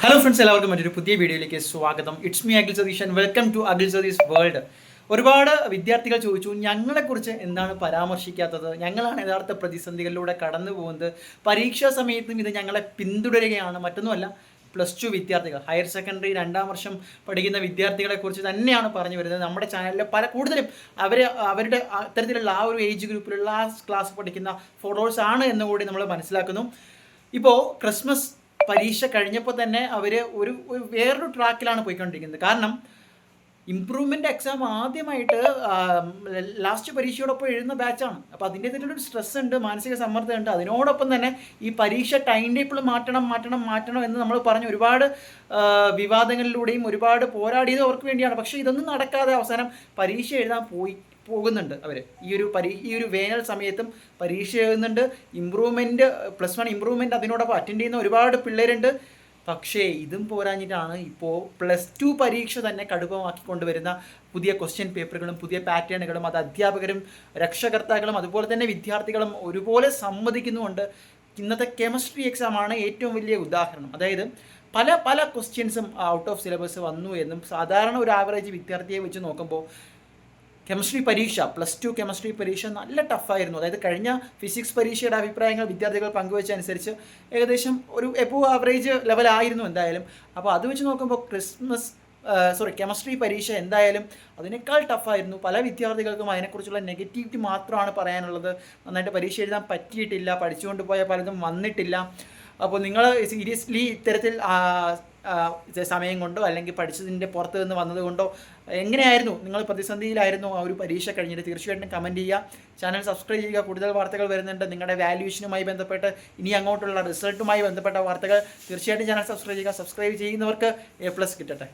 Hello friends, എല്ലാവർക്കും മറ്റൊരു പുതിയ വീഡിയോയിലേക്ക് സ്വാഗതം. It's me Akhil Satheesh and welcome to Akhil Satheesh world. ഒരുപാട് വിദ്യാർത്ഥികൾ ചോദിച്ചു, ഞങ്ങളെക്കുറിച്ച് എന്താണ് പരാമർശിക്കാത്തത്, ഞങ്ങളാണ് യഥാർത്ഥ പ്രതിസന്ധികളിലൂടെ കടന്നു പോകുന്നത്, പരീക്ഷാ സമയത്തും ഇത് ഞങ്ങളെ പിന്തുടരുകയാണ്. മറ്റൊന്നുമല്ല, +2 വിദ്യാർത്ഥികൾ, ഹയർ സെക്കൻഡറി 2ാം വർഷം പഠിക്കുന്ന വിദ്യാർത്ഥികളെ കുറിച്ച് തന്നെയാണ് പറഞ്ഞു വരുന്നത്. നമ്മുടെ ചാനലിൽ കൂടുതലും അവരുടെ അത്തരത്തിലുള്ള ആ ഒരു ഏജ് ഗ്രൂപ്പിലുള്ള ആ ക്ലാസ് പഠിക്കുന്ന ഫോളോവേഴ്സ് ആണ് എന്നുകൂടി നമ്മൾ മനസ്സിലാക്കുന്നു. ഇപ്പോൾ ക്രിസ്മസ് പരീക്ഷ കഴിഞ്ഞപ്പോൾ തന്നെ അവർ വേറൊരു ട്രാക്കിലാണ് പോയിക്കൊണ്ടിരിക്കുന്നത്. കാരണം ഇമ്പ്രൂവ്മെൻ്റ് എക്സാം ആദ്യമായിട്ട് ലാസ്റ്റ് പരീക്ഷയോടൊപ്പം എഴുതുന്ന ബാച്ചാണ്. അപ്പോൾ അതിൻ്റേതായിട്ടുള്ളൊരു സ്ട്രെസ് ഉണ്ട്, മാനസിക സമ്മർദ്ദമുണ്ട്. അതിനോടൊപ്പം തന്നെ ഈ പരീക്ഷ ടൈം ടേബിൾ മാറ്റണം എന്ന് നമ്മൾ പറഞ്ഞ് ഒരുപാട് വിവാദങ്ങളിലൂടെയും ഒരുപാട് പോരാടിയത് അവർക്ക് വേണ്ടിയാണ്. പക്ഷേ ഇതൊന്നും നടക്കാതെ അവസാനം പരീക്ഷ എഴുതാൻ പോകുന്നുണ്ട് അവർ. ഈ ഒരു വേനൽ സമയത്തും പരീക്ഷ എഴുതുന്നുണ്ട്. ഇമ്പ്രൂവ്മെൻറ്റ് +1 ഇമ്പ്രൂവ്മെൻറ്റ് അതിനോടൊപ്പം അറ്റൻഡ് ചെയ്യുന്ന ഒരുപാട് പിള്ളേരുണ്ട്. പക്ഷേ ഇതും പോരാഞ്ഞിട്ടാണ് ഇപ്പോൾ +2 പരീക്ഷ തന്നെ കടുപ്പമാക്കിക്കൊണ്ടുവരുന്ന പുതിയ ക്വസ്റ്റ്യൻ പേപ്പറുകളും പുതിയ പാറ്റേണുകളും അത് അധ്യാപകരും രക്ഷകർത്താക്കളും അതുപോലെ തന്നെ വിദ്യാർത്ഥികളും ഒരുപോലെ സമ്മതിക്കുന്നുമുണ്ട്. ഇന്നത്തെ കെമിസ്ട്രി എക്സാമാണ് ഏറ്റവും വലിയ ഉദാഹരണം. അതായത് പല ക്വസ്റ്റ്യൻസും ഔട്ട് ഓഫ് സിലബസ് വന്നു എന്നും സാധാരണ ഒരു ആവറേജ് വിദ്യാർത്ഥിയെ വെച്ച് നോക്കുമ്പോൾ കെമിസ്ട്രി പരീക്ഷ +2 കെമിസ്ട്രി പരീക്ഷ നല്ല ടഫായിരുന്നു. അതായത് കഴിഞ്ഞ ഫിസിക്സ് പരീക്ഷയുടെ അഭിപ്രായങ്ങൾ വിദ്യാർത്ഥികൾ പങ്കുവച്ചനുസരിച്ച് ഏകദേശം ഒരു എബോവ് ആവറേജ് ലെവലായിരുന്നു എന്തായാലും. അപ്പോൾ അത് വെച്ച് നോക്കുമ്പോൾ കെമിസ്ട്രി പരീക്ഷ എന്തായാലും അതിനേക്കാൾ ടഫായിരുന്നു. പല വിദ്യാർത്ഥികൾക്കും അതിനെക്കുറിച്ചുള്ള നെഗറ്റിവിറ്റി മാത്രമാണ് പറയാനുള്ളത്. നന്നായിട്ട് പരീക്ഷ എഴുതാൻ പറ്റിയിട്ടില്ല, പഠിച്ചുകൊണ്ട് പോയ പലതും വന്നിട്ടില്ല. അപ്പോൾ നിങ്ങൾ സീരിയസ്ലി ഇത്തരത്തിൽ സമയം കൊണ്ടോ അല്ലെങ്കിൽ പഠിച്ചതിൻ്റെ പുറത്ത് നിന്ന് വന്നതുകൊണ്ടോ എങ്ങനെയായിരുന്നു, നിങ്ങൾ പ്രതിസന്ധിയിലായിരുന്നു ആ ഒരു പരീക്ഷ കഴിഞ്ഞിട്ട്, തീർച്ചയായിട്ടും കമൻറ്റ് ചെയ്യുക. ചാനൽ സബ്സ്ക്രൈബ് ചെയ്യുക. കൂടുതൽ വാർത്തകൾ വരുന്നുണ്ട്. നിങ്ങളുടെ വാല്യൂഷനുമായി ബന്ധപ്പെട്ട് ഇനി അങ്ങോട്ടുള്ള റിസൾട്ടുമായി ബന്ധപ്പെട്ട വാർത്തകൾ തീർച്ചയായിട്ടും ചാനൽ സബ്സ്ക്രൈബ് ചെയ്യുക. സബ്സ്ക്രൈബ് ചെയ്യുന്നവർക്ക് A+ കിട്ടട്ടെ.